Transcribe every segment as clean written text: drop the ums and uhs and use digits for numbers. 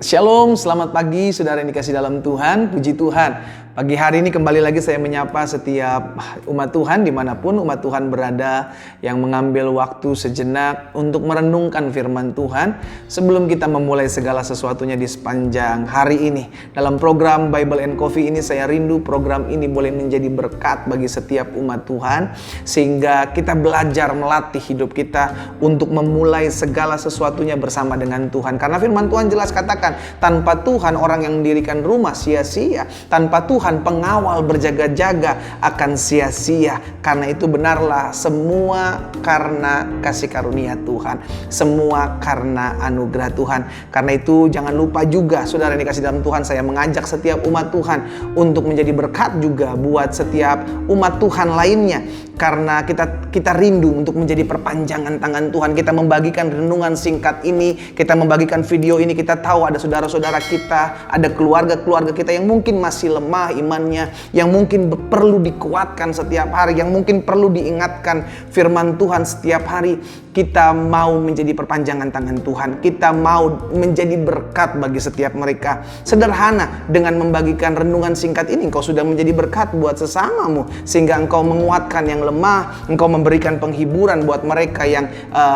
Shalom, selamat pagi saudara yang dikasih dalam Tuhan, puji Tuhan. Pagi hari ini kembali lagi saya menyapa setiap umat Tuhan dimanapun umat Tuhan berada yang mengambil waktu sejenak untuk merenungkan firman Tuhan sebelum kita memulai segala sesuatunya di sepanjang hari ini. Dalam program Bible and Coffee ini saya rindu program ini boleh menjadi berkat bagi setiap umat Tuhan sehingga kita belajar melatih hidup kita untuk memulai segala sesuatunya bersama dengan Tuhan. Karena firman Tuhan jelas katakan, tanpa Tuhan orang yang mendirikan rumah sia-sia, tanpa Tuhan pengawal berjaga-jaga akan sia-sia. Karena itu benarlah semua karena kasih karunia Tuhan, semua karena anugerah Tuhan. Karena itu jangan lupa juga saudara yang dikasih dalam Tuhan, saya mengajak setiap umat Tuhan untuk menjadi berkat juga buat setiap umat Tuhan lainnya. Karena kita rindu untuk menjadi perpanjangan tangan Tuhan. Kita membagikan renungan singkat ini, kita membagikan video ini. Kita tahu ada saudara-saudara kita, ada keluarga-keluarga kita yang mungkin masih lemah imannya, yang mungkin perlu dikuatkan setiap hari, yang mungkin perlu diingatkan firman Tuhan setiap hari. Kita mau menjadi perpanjangan tangan Tuhan. Kita mau menjadi berkat bagi setiap mereka. Sederhana, dengan membagikan renungan singkat ini engkau sudah menjadi berkat buat sesamamu, sehingga engkau menguatkan yang lemah, engkau memberikan penghiburan buat mereka yang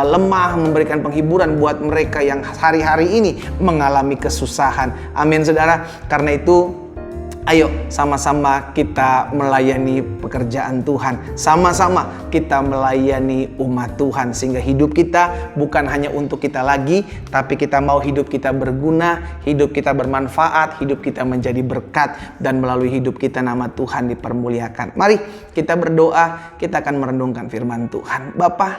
lemah, memberikan penghiburan buat mereka yang hari-hari ini mengalami kesusahan. Amin saudara. Karena itu ayo sama-sama kita melayani pekerjaan Tuhan. Sama-sama kita melayani umat Tuhan. Sehingga hidup kita bukan hanya untuk kita lagi, tapi kita mau hidup kita berguna, hidup kita bermanfaat, hidup kita menjadi berkat. Dan melalui hidup kita nama Tuhan dipermuliakan. Mari kita berdoa, kita akan merenungkan firman Tuhan. Bapa,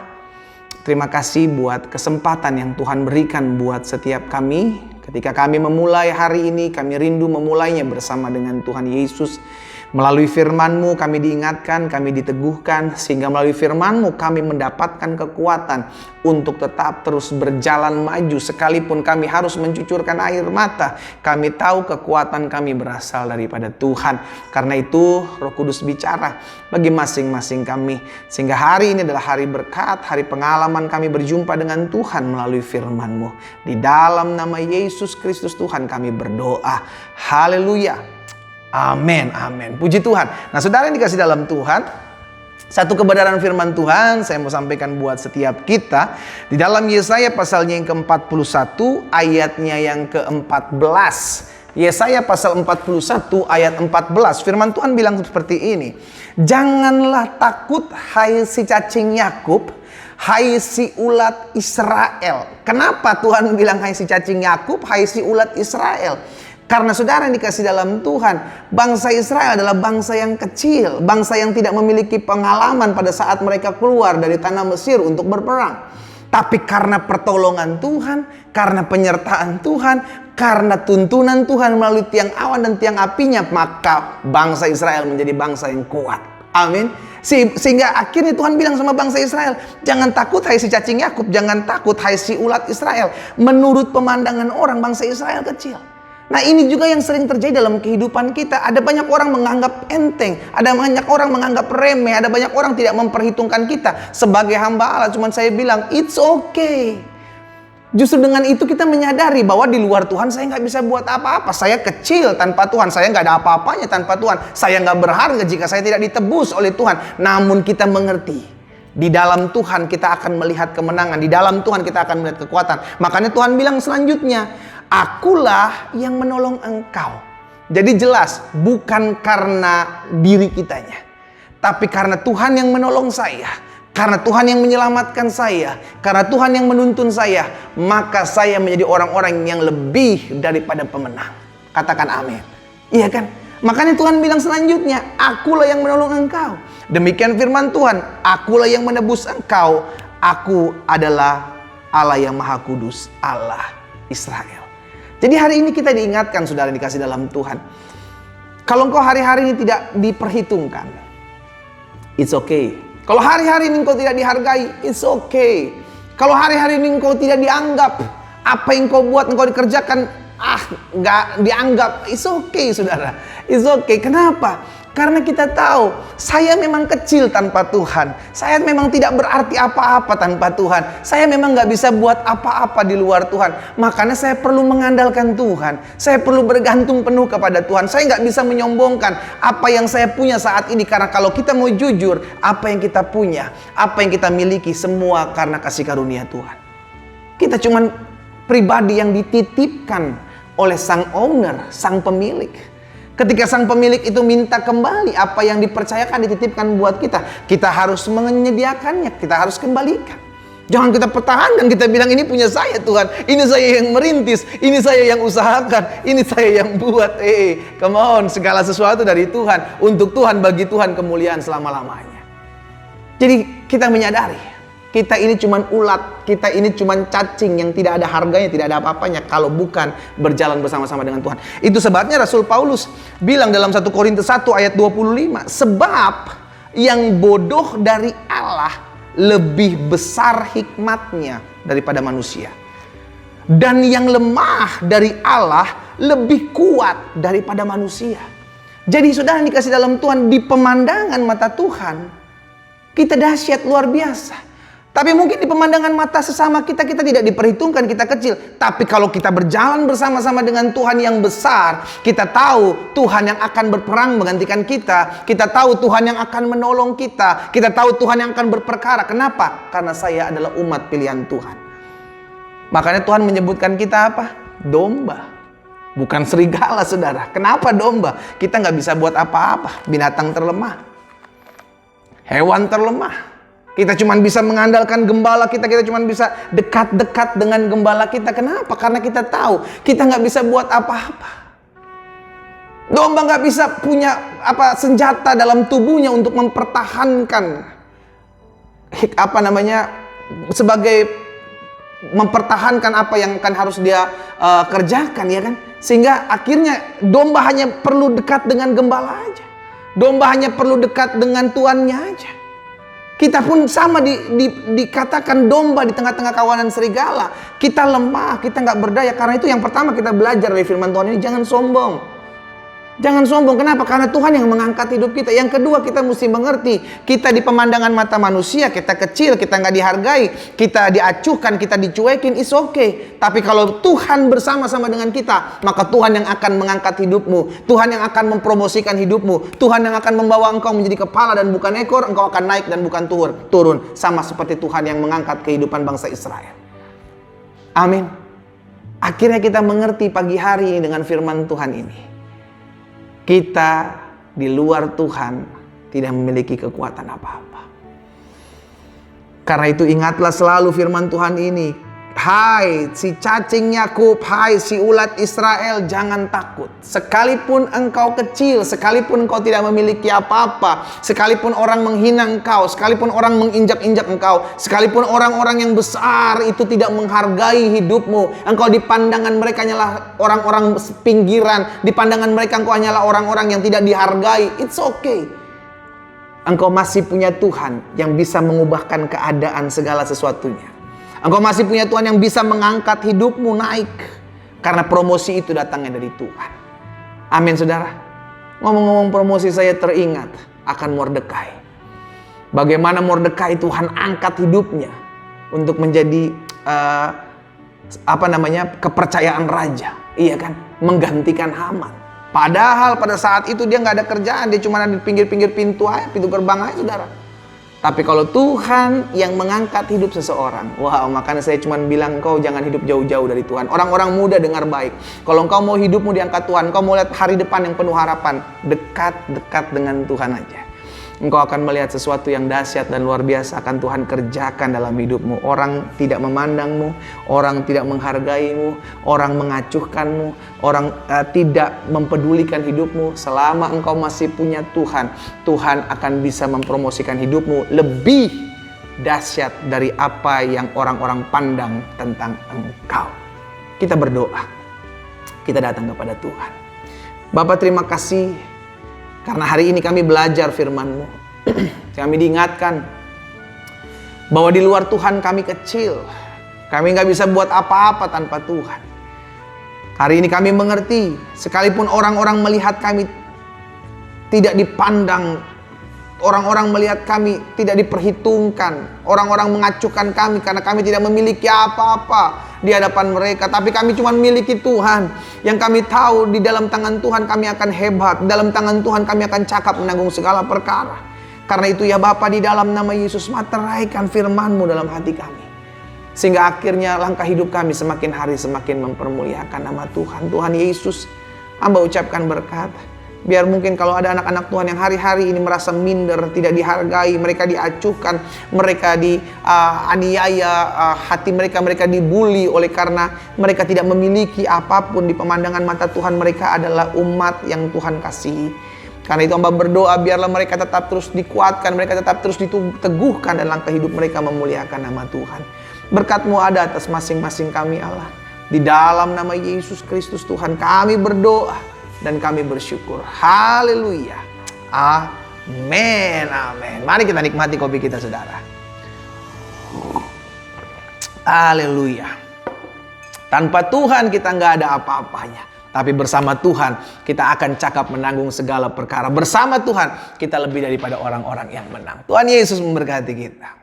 terima kasih buat kesempatan yang Tuhan berikan buat setiap kami. Ketika kami memulai hari ini, kami rindu memulainya bersama dengan Tuhan Yesus. Melalui firman-Mu kami diingatkan, kami diteguhkan, sehingga melalui firman-Mu kami mendapatkan kekuatan untuk tetap terus berjalan maju. Sekalipun kami harus mencucurkan air mata, kami tahu kekuatan kami berasal daripada Tuhan. Karena itu Roh Kudus bicara bagi masing-masing kami, sehingga hari ini adalah hari berkat, hari pengalaman kami berjumpa dengan Tuhan melalui firman-Mu. Di dalam nama Yesus Kristus Tuhan kami berdoa. Haleluya. Amin, amin. Puji Tuhan. Nah saudara yang dikasih dalam Tuhan, satu kebenaran firman Tuhan saya mau sampaikan buat setiap kita. Di dalam Yesaya pasalnya yang ke-41 ayatnya yang ke-14. Yesaya pasal 41 ayat 14. Firman Tuhan bilang seperti ini. Janganlah takut hai si cacing Yakub, hai si ulat Israel. Kenapa Tuhan bilang hai si cacing Yakub, hai si ulat Israel? Karena saudara yang dikasih dalam Tuhan, bangsa Israel adalah bangsa yang kecil, bangsa yang tidak memiliki pengalaman pada saat mereka keluar dari tanah Mesir untuk berperang. Tapi karena pertolongan Tuhan, karena penyertaan Tuhan, karena tuntunan Tuhan melalui tiang awan dan tiang apinya, maka bangsa Israel menjadi bangsa yang kuat. Amin. Sehingga akhirnya Tuhan bilang sama bangsa Israel, jangan takut hai si cacing Yakub, jangan takut hai si ulat Israel. Menurut pemandangan orang, bangsa Israel kecil. Nah ini juga yang sering terjadi dalam kehidupan kita. Ada banyak orang menganggap enteng, ada banyak orang menganggap remeh, ada banyak orang tidak memperhitungkan kita sebagai hamba Allah. Cuman saya bilang it's okay. Justru dengan itu kita menyadari bahwa di luar Tuhan saya nggak bisa buat apa-apa. Saya kecil tanpa Tuhan, saya nggak ada apa-apanya tanpa Tuhan. Saya nggak berharga jika saya tidak ditebus oleh Tuhan. Namun kita mengerti, di dalam Tuhan kita akan melihat kemenangan, di dalam Tuhan kita akan melihat kekuatan. Makanya Tuhan bilang selanjutnya, akulah yang menolong engkau. Jadi jelas bukan karena diri kitanya, tapi karena Tuhan yang menolong saya, karena Tuhan yang menyelamatkan saya, karena Tuhan yang menuntun saya, maka saya menjadi orang-orang yang lebih daripada pemenang. Katakan amin. Iya kan? Makanya Tuhan bilang selanjutnya, akulah yang menolong engkau. Demikian firman Tuhan, akulah yang menebus engkau. Aku adalah Allah yang Maha Kudus, Allah Israel. Jadi hari ini kita diingatkan saudara dikasih dalam Tuhan. Kalau engkau hari-hari ini tidak diperhitungkan, it's okay. Kalau hari-hari ini engkau tidak dihargai, it's okay. Kalau hari-hari ini engkau tidak dianggap, apa yang engkau buat, engkau dikerjakan, nggak dianggap, it's okay saudara. It's okay. Kenapa? Karena kita tahu, saya memang kecil tanpa Tuhan. Saya memang tidak berarti apa-apa tanpa Tuhan. Saya memang gak bisa buat apa-apa di luar Tuhan. Makanya saya perlu mengandalkan Tuhan. Saya perlu bergantung penuh kepada Tuhan. Saya gak bisa menyombongkan apa yang saya punya saat ini. Karena kalau kita mau jujur, apa yang kita punya, apa yang kita miliki, semua karena kasih karunia Tuhan. Kita cuman pribadi yang dititipkan oleh sang owner, sang pemilik. Ketika sang pemilik itu minta kembali apa yang dipercayakan, dititipkan buat kita, kita harus menyediakannya, kita harus kembalikan. Jangan kita pertahankan, kita bilang ini punya saya Tuhan, ini saya yang merintis, ini saya yang usahakan, ini saya yang buat. Come on, segala sesuatu dari Tuhan, untuk Tuhan, bagi Tuhan kemuliaan selama-lamanya. Jadi kita menyadari, kita ini cuman ulat, kita ini cuman cacing yang tidak ada harganya, tidak ada apa-apanya kalau bukan berjalan bersama-sama dengan Tuhan. Itu sebabnya Rasul Paulus bilang dalam 1 Korintus 1 ayat 25, sebab yang bodoh dari Allah lebih besar hikmatnya daripada manusia, dan yang lemah dari Allah lebih kuat daripada manusia. Jadi saudara dikasih dalam Tuhan, di pemandangan mata Tuhan kita dahsyat luar biasa. Tapi mungkin di pemandangan mata sesama kita, kita tidak diperhitungkan, kita kecil. Tapi kalau kita berjalan bersama-sama dengan Tuhan yang besar, kita tahu Tuhan yang akan berperang menggantikan kita. Kita tahu Tuhan yang akan menolong kita. Kita tahu Tuhan yang akan berperkara. Kenapa? Karena saya adalah umat pilihan Tuhan. Makanya Tuhan menyebutkan kita apa? Domba. Bukan serigala, saudara. Kenapa domba? Kita nggak bisa buat apa-apa. Binatang terlemah. Hewan terlemah. Kita cuma bisa mengandalkan gembala kita cuma bisa dekat-dekat dengan gembala kita. Kenapa? Karena kita tahu kita nggak bisa buat apa-apa. Domba nggak bisa punya senjata dalam tubuhnya untuk mempertahankan sebagai mempertahankan apa yang kan harus dia kerjakan, ya kan? Sehingga akhirnya domba hanya perlu dekat dengan gembala aja. Domba hanya perlu dekat dengan tuannya aja. Kita pun sama dikatakan domba di tengah-tengah kawanan serigala. Kita lemah, kita nggak berdaya. Karena itu yang pertama kita belajar dari firman Tuhan ini, jangan sombong. Jangan sombong. Kenapa? Karena Tuhan yang mengangkat hidup kita. Yang kedua, kita mesti mengerti, kita di pemandangan mata manusia, kita kecil, kita nggak dihargai, kita diacuhkan, kita dicuekin, is okay. Tapi kalau Tuhan bersama-sama dengan kita, maka Tuhan yang akan mengangkat hidupmu, Tuhan yang akan mempromosikan hidupmu, Tuhan yang akan membawa engkau menjadi kepala dan bukan ekor, engkau akan naik dan bukan turun. Sama seperti Tuhan yang mengangkat kehidupan bangsa Israel. Amin. Akhirnya kita mengerti pagi hari ini dengan firman Tuhan ini. Kita di luar Tuhan tidak memiliki kekuatan apa-apa. Karena itu ingatlah selalu firman Tuhan ini. Hai si cacing Yakub, hai si ulat Israel, jangan takut. Sekalipun engkau kecil, sekalipun engkau tidak memiliki apa-apa, sekalipun orang menghina engkau, sekalipun orang menginjak-injak engkau, sekalipun orang-orang yang besar itu tidak menghargai hidupmu, engkau di pandangan mereka hanyalah orang-orang pinggiran, di pandangan mereka engkau hanyalah orang-orang yang tidak dihargai. It's okay. Engkau masih punya Tuhan yang bisa mengubahkan keadaan segala sesuatunya. Engkau masih punya Tuhan yang bisa mengangkat hidupmu naik. Karena promosi itu datangnya dari Tuhan. Amin, saudara. Ngomong-ngomong promosi, saya teringat akan Mordekai. Bagaimana Mordekai Tuhan angkat hidupnya untuk menjadi kepercayaan raja. Iya kan? Menggantikan Haman. Padahal pada saat itu dia nggak ada kerjaan. Dia cuma ada di pinggir-pinggir pintu gerbang aja, saudara. Tapi kalau Tuhan yang mengangkat hidup seseorang, wow, makanya saya cuma bilang engkau jangan hidup jauh-jauh dari Tuhan. Orang-orang muda dengar baik. Kalau engkau mau hidupmu diangkat Tuhan, engkau mau lihat hari depan yang penuh harapan, dekat-dekat dengan Tuhan aja. Engkau akan melihat sesuatu yang dahsyat dan luar biasa akan Tuhan kerjakan dalam hidupmu. Orang tidak memandangmu, orang tidak menghargaimu, orang mengacuhkanmu, orang tidak mempedulikan hidupmu. Selama engkau masih punya Tuhan, Tuhan akan bisa mempromosikan hidupmu lebih dahsyat dari apa yang orang-orang pandang tentang engkau. Kita berdoa, kita datang kepada Tuhan. Bapa, terima kasih karena hari ini kami belajar firman-Mu. Kami diingatkan bahwa di luar Tuhan kami kecil. Kami gak bisa buat apa-apa tanpa Tuhan. Hari ini kami mengerti, sekalipun orang-orang melihat kami tidak dipandang. Orang-orang melihat kami tidak diperhitungkan. Orang-orang mengacuhkan kami karena kami tidak memiliki apa-apa di hadapan mereka. Tapi kami cuma memiliki Tuhan. Yang kami tahu di dalam tangan Tuhan kami akan hebat. Di dalam tangan Tuhan kami akan cakap menanggung segala perkara. Karena itu ya Bapa, di dalam nama Yesus, materaikan firman-Mu dalam hati kami. Sehingga akhirnya langkah hidup kami semakin hari semakin mempermuliakan nama Tuhan. Tuhan Yesus, hamba ucapkan berkat. Biar mungkin kalau ada anak-anak Tuhan yang hari-hari ini merasa minder, tidak dihargai, mereka diacuhkan, mereka dianiaya, hati mereka dibully oleh karena mereka tidak memiliki apapun di pemandangan mata Tuhan. Mereka adalah umat yang Tuhan kasihi. Karena itu hamba berdoa biarlah mereka tetap terus dikuatkan, mereka tetap terus diteguhkan dan langkah hidup mereka memuliakan nama Tuhan. Berkat-Mu ada atas masing-masing kami Allah. Di dalam nama Yesus Kristus Tuhan kami berdoa. Dan kami bersyukur. Haleluya. Amin. Amin. Mari kita nikmati kopi kita, saudara. Haleluya. Tanpa Tuhan kita nggak ada apa-apanya. Tapi bersama Tuhan kita akan cakap menanggung segala perkara. Bersama Tuhan kita lebih daripada orang-orang yang menang. Tuhan Yesus memberkati kita.